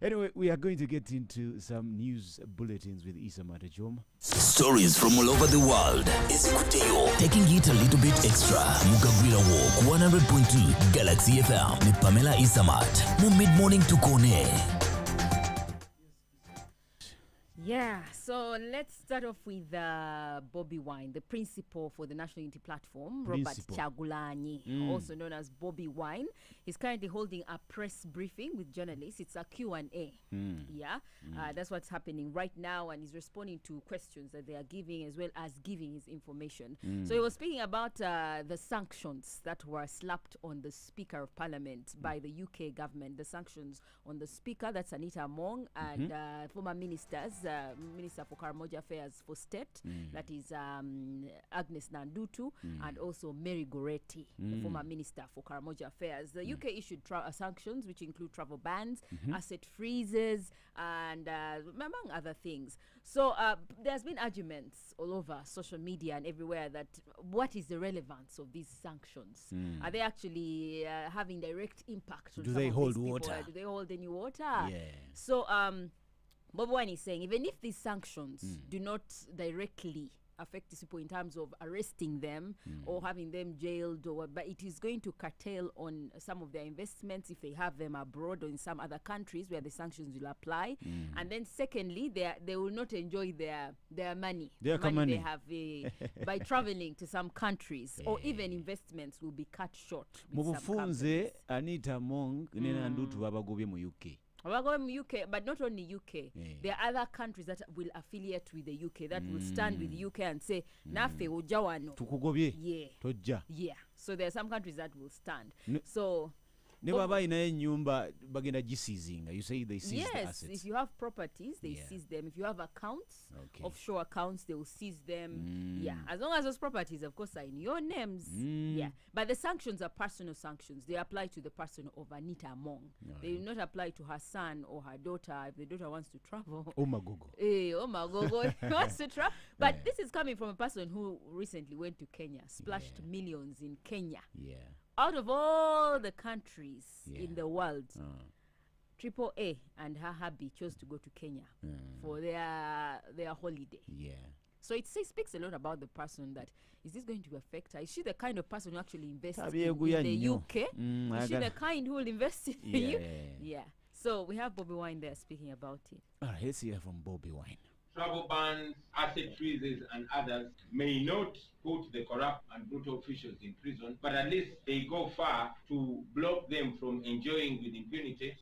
Anyway, we are going to get into some news bulletins with Isa Matejoma. Stories from all over the world. Taking it a little bit extra. Mukagwira Walk 100.2 Galaxy FM with Pamela Isamat. Mid morning to Kone. Yeah, so let's start off with Bobby Wine, the principal for the National Unity Platform, Robert Chagulanyi, also known as Bobby Wine. He's currently holding a press briefing with journalists. It's a Q&A. That's what's happening right now, and he's responding to questions that they are giving as well as giving his information. So he was speaking about the sanctions that were slapped on the Speaker of Parliament by the UK government, the sanctions on the Speaker, that's Anita Mong, and former ministers, Minister for Karamoja Affairs for State, that is Agnes Nandutu, and also Mary Goretti, the former Minister for Karamoja Affairs. The UK issued sanctions, which include travel bans, asset freezes, and among other things. So there's been arguments all over social media and everywhere that what is the relevance of these sanctions? Are they actually having direct impact on Do some they of hold these water? people? Do they hold any water? Yeah. So Bob Wine is saying, even if these sanctions do not directly affect these people in terms of arresting them or having them jailed, but it is going to curtail on some of their investments if they have them abroad or in some other countries where the sanctions will apply. And then secondly, they will not enjoy their money. Their money they have by traveling to some countries, or even investments will be cut short with some companies. Anita Mong Nandutu babagobye mu UK. We're going to UK, but not only UK. There are other countries that will affiliate with the UK, that will stand with the UK and say, Nafe ujawano. Tukugobye. Yeah. Tojja. Yeah. So there are some countries that will stand. So ne baba ina nyumba bagenda gisizinga. You say they seize the assets. Yes, if you have properties, they seize them. If you have accounts, offshore accounts, they will seize them. Yeah, as long as those properties, of course, are in your names. Yeah, but the sanctions are personal sanctions. They apply to the person of Anita Mong. They will not apply to her son or her daughter if the daughter wants to travel. Oh my gogo. Wants to travel. But this is coming from a person who recently went to Kenya, splashed millions in Kenya. Yeah. Out of all the countries in the world, Triple A and her hubby chose to go to Kenya for their holiday. Yeah. So it speaks a lot about the person. That is this going to affect her? Is she the kind of person who actually invests in the UK? Is she the kind who will invest in the UK? Yeah. So we have Bobby Wine there speaking about it. All right, let's hear from Bobby Wine. Travel bans, asset freezes, and others may not put the corrupt and brutal officials in prison, but at least they go far to block them from enjoying with impunity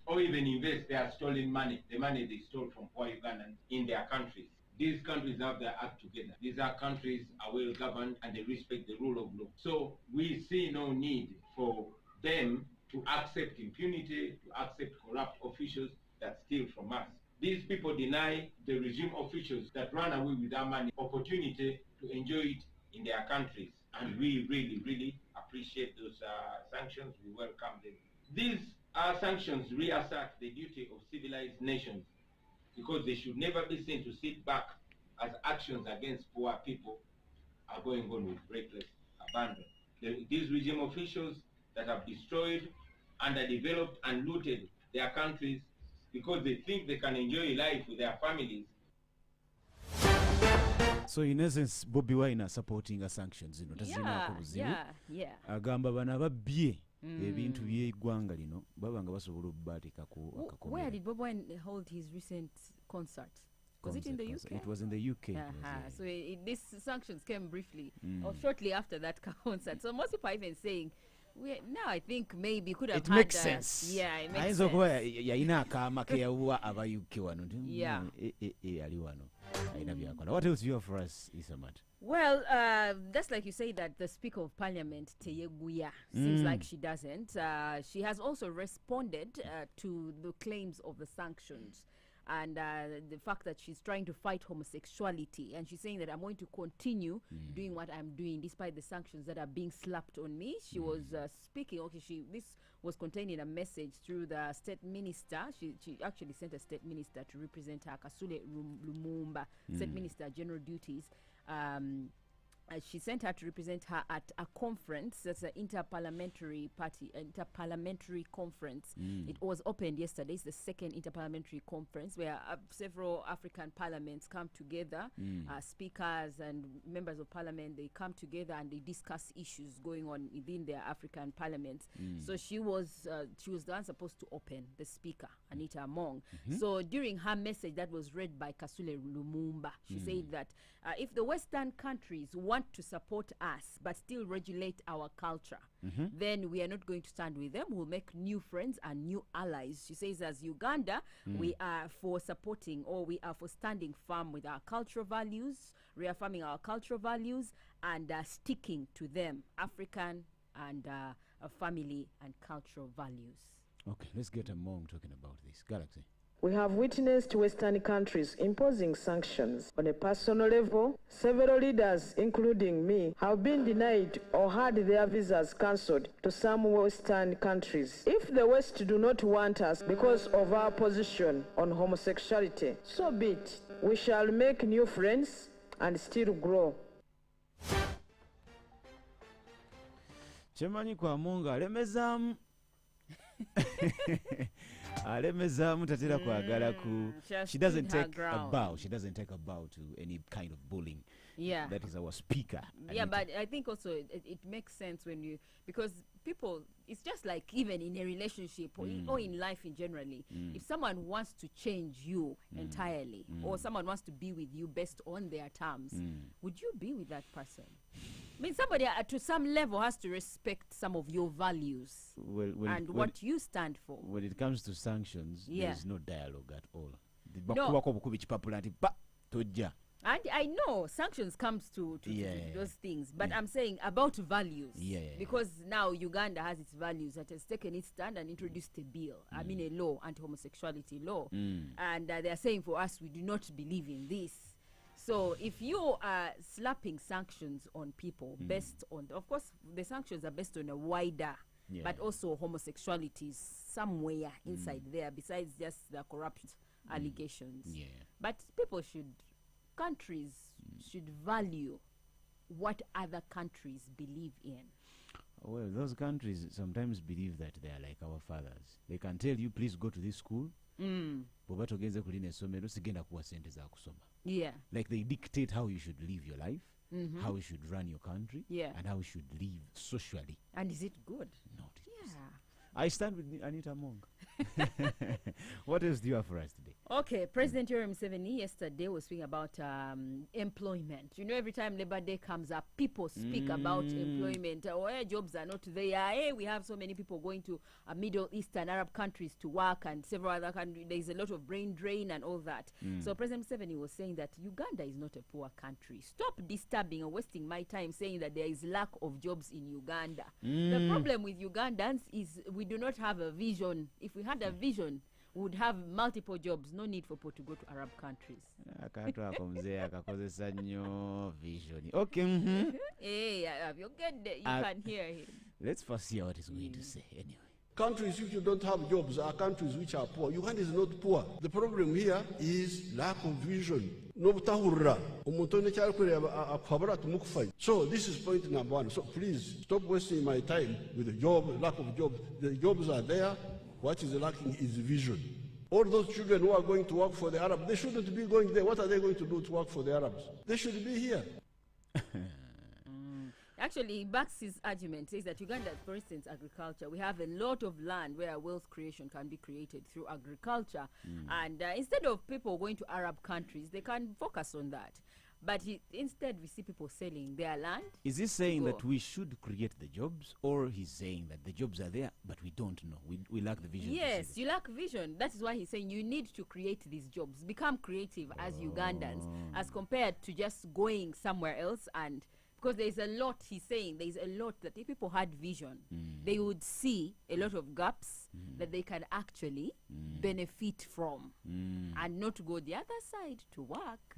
or even invest their stolen money, the money they stole from poor Ugandans in their countries. These countries have their act together. These are countries are well governed and they respect the rule of law. So we see no need for them to accept impunity, to accept corrupt officials that steal from us. These people deny the regime officials that run away with our money opportunity to enjoy it in their countries. And we really, really appreciate those sanctions. We welcome them. These sanctions reassert the duty of civilized nations, because they should never be seen to sit back as actions against poor people are going on with reckless abandon. These regime officials that have destroyed, underdeveloped, and looted their countries because they think they can enjoy life with their families. So in essence, Bobby Wine are supporting sanctions. Yeah. Agamba bana babye ebintu by'eggwanga lino babanga basobola obbatika ku. Where did Bobby Wine hold his recent concert? Was it in the UK? It was in the UK. So these sanctions came briefly or shortly after that concert. So most people are even saying, now I think maybe could have it makes sense. Yeah, it makes sense. What else do you have for us, Isamat? Well, that's like you say that the Speaker of Parliament, Teyeguya, seems like she doesn't. She has also responded to the claims of the sanctions and the fact that she's trying to fight homosexuality. And she's saying that I'm going to continue doing what I'm doing despite the sanctions that are being slapped on me. She was speaking, this was contained in a message through the state minister. She actually sent a state minister to represent her, Kasule Lumumba, state minister, general duties. She sent her to represent her at a conference. That's an interparliamentary conference. It was opened yesterday. It's the second interparliamentary conference where several African parliaments come together. Speakers and members of parliament, they come together and they discuss issues going on within their African parliaments. So she was the one supposed to open, the speaker, Anita Among. So during her message that was read by Kasule Lumumba, she said that if the Western countries want to support us but still regulate our culture, then we are not going to stand with them. We'll make new friends and new allies. She says, as Uganda, we are for supporting, or we are for standing firm with our cultural values, reaffirming our cultural values, and sticking to them, African and family and cultural values. Okay, let's get Among talking about this. Galaxy. We have witnessed Western countries imposing sanctions. On a personal level, several leaders, including me, have been denied or had their visas cancelled to some Western countries. If the West do not want us because of our position on homosexuality, so be it. We shall make new friends and still grow. Chemanyi kwa Munga alemezaamu alemezaamu tatera kwagala ku. She doesn't take a bow. She doesn't take a bow to any kind of bullying. Yeah, that is our speaker. Yeah, Anita. but I think also it makes sense when you, because people, it's just like even in a relationship or in life in generally, if someone wants to change you entirely, or someone wants to be with you based on their terms, would you be with that person? I mean, somebody to some level has to respect some of your values and what you stand for. When it comes to sanctions, there's no dialogue at all. And I know sanctions comes to those things, but I'm saying about values. Because now Uganda has its values, that has taken its stand and introduced a bill, I mean a law, anti-homosexuality law. And they are saying for us, we do not believe in this. So if you are slapping sanctions on people based on, of course, the sanctions are based on a wider, but also homosexuality is somewhere inside there besides just the corrupt allegations. But people countries should value what other countries believe in. Well, those countries sometimes believe that they are like our fathers. They can tell you, please go to this school. Like they dictate how you should live your life, how you should run your country, and how you should live socially. And is it good? Not. I stand with Anita Among. What else do you have for us today? Okay, President Yoweri Museveni yesterday was speaking about employment. You know, every time Labor Day comes up, people speak about employment. Jobs are not there. We have so many people going to Middle East and Arab countries to work, and several other countries. There's a lot of brain drain and all that. So President Museveni was saying that Uganda is not a poor country. Stop disturbing and wasting my time saying that there is lack of jobs in Uganda. The problem with Ugandans is we do not have a vision. If we had a vision, we would have multiple jobs. No need for people to go to Arab countries. Okay. Hey, you get that? You can hear him. Let's first hear what he's going to say anyway. Countries which don't have jobs are countries which are poor. Uganda is not poor. The problem here is lack of vision. So this is point number one. So please stop wasting my time with the job, lack of jobs. The jobs are there. What is lacking is vision. All those children who are going to work for the Arabs, they shouldn't be going there. What are they going to do to work for the Arabs? They should be here. Actually, he backs his argument, says that Uganda, for instance, agriculture, we have a lot of land where wealth creation can be created through agriculture. And instead of people going to Arab countries, they can focus on that. But instead, we see people selling their land. Is he saying that we should create the jobs, or he's saying that the jobs are there, but we don't know? We lack the vision. Yes, you lack vision. That is why he's saying you need to create these jobs. Become creative as Ugandans, as compared to just going somewhere else. And because there's a lot, he's saying, there's a lot that if people had vision, they would see a lot of gaps that they can actually benefit from and not go the other side to work.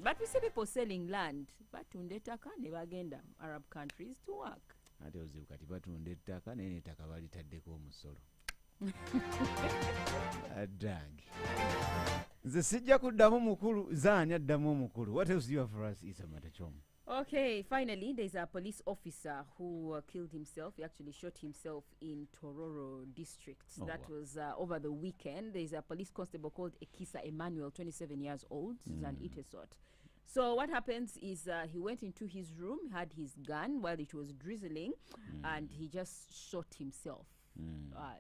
But we see people selling land, but undetaka ne bagenda Arab countries to work. Nze sijja kuddamu mukulu zaanya addamu omukulu. What else do you have for us, Isa Matachom? Okay, finally, there's a police officer who killed himself. He actually shot himself in Tororo district. That was over the weekend. There's a police constable called Ekisa Emmanuel, 27 years old. He's an Itesot. So what happens is he went into his room, had his gun while it was drizzling, and he just shot himself.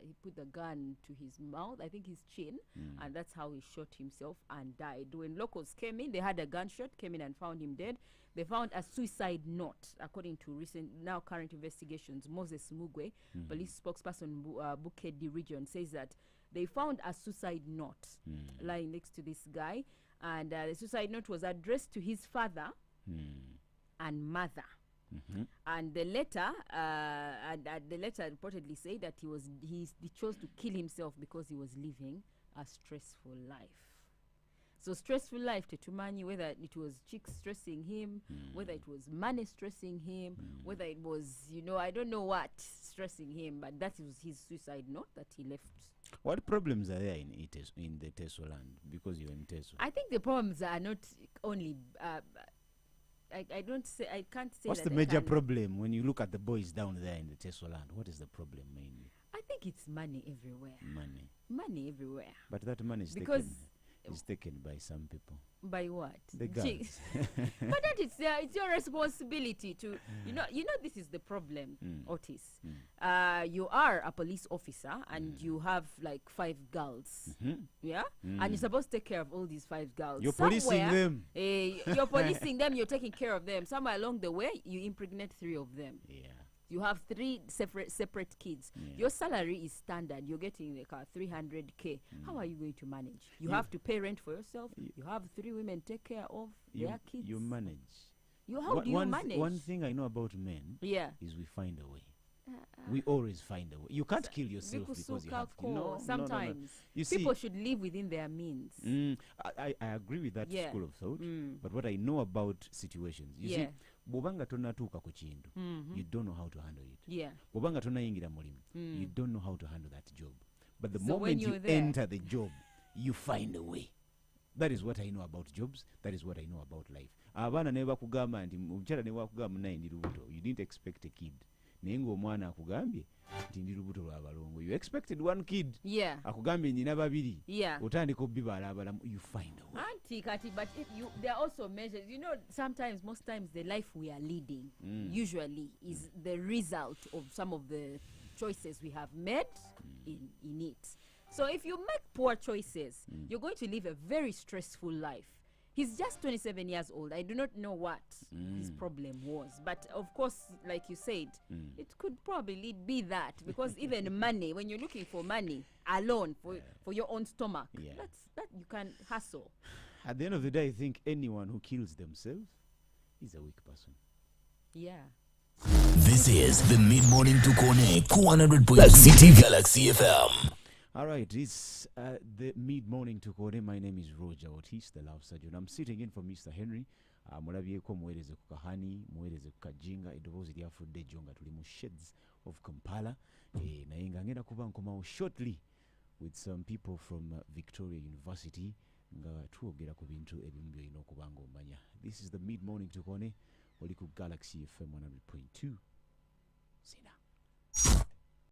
He put the gun to his mouth, I think his chin, and that's how he shot himself and died. When locals came in, they had a gunshot, came in and found him dead. They found a suicide note, according to now current investigations. Moses Mugwe, police spokesperson, Bukedi region, says that they found a suicide note lying next to this guy, and the suicide note was addressed to his father and mother. And the letter, reportedly said that he chose to kill himself because he was living a stressful life. So stressful life, Tetumanyi, whether it was chicks stressing him, whether it was money stressing him, whether it was, I don't know what stressing him, but that was his suicide note that he left. What problems are there in the Teso land? Because you're in Teso. I think the problems are not only. I can't say. What's the major problem when you look at the boys down there in the Teso land? What is the problem mainly? I think it's money everywhere. Money everywhere. But that money is taken by some people. By what? The girls. But that it's your responsibility to this is the problem, Otis. You are a police officer and you have like 5 girls. Yeah? And you're supposed to take care of all these 5 girls. You're policing them. You're policing them, you're taking care of them. Somewhere along the way you impregnate 3 of them. Yeah. You have 3 separate kids. Your salary is standard. You're getting like 300K. How are you going to manage? You have to pay rent for yourself. You have 3 women take care of their kids. You manage. How do you manage? One thing I know about men is we find a way. We always find a way. You can't kill yourself because you have to. No, sometimes. No. You see, people should live within their means. I agree with that school of thought. But what I know about situations, you see, bobanga tonatuuka ku kintu, you don't know how to handle it. Bobanga tonayingira mulimu, you don't know how to handle that job. But the moment you enter the job, you find a way. That is what I know about jobs. That is what I know about life. Abaana ne bakugamba nti omukyala ne bakugamba naye ndi lubuto. You didn't expect a kid. Naye ng'omwana akugambye nti ndi lubuto lwa balongo. You expected 1 kid. Akugambye nyina 2. Otandika obbibaala abalamu. You find a way. Auntie Kati, but there are also measures. Most times the life we are leading usually is the result of some of the choices we have made in it. So if you make poor choices, you're going to live a very stressful life. He's just 27 years old. I do not know what his problem was. But of course, like you said, it could probably be that. Because even money, when you're looking for money alone for your own stomach, that you can hustle. At the end of the day, I think anyone who kills themselves is a weak person. Yeah. This is the Mid-Morning to Kone 100.2 Galaxy FM. All right, it's the Mid-Morning to Kone. My name is Roger Otis, the Love Surgeon. I'm sitting in for Mr. Henry. Mulabyeko muweereze ku kahani, muweereze ku kajinga, eddoboozi lyafudde jjo nga tuli mu shades of Kampala. Naye nga ngenda kuba nkomawo shortly with some people from Victoria University nga twogera ku bintu ebimu by'olina okuba ng'omanya. This is the Mid-Morning to Kone. Oli ku Galaxy FM 100.2. Sina.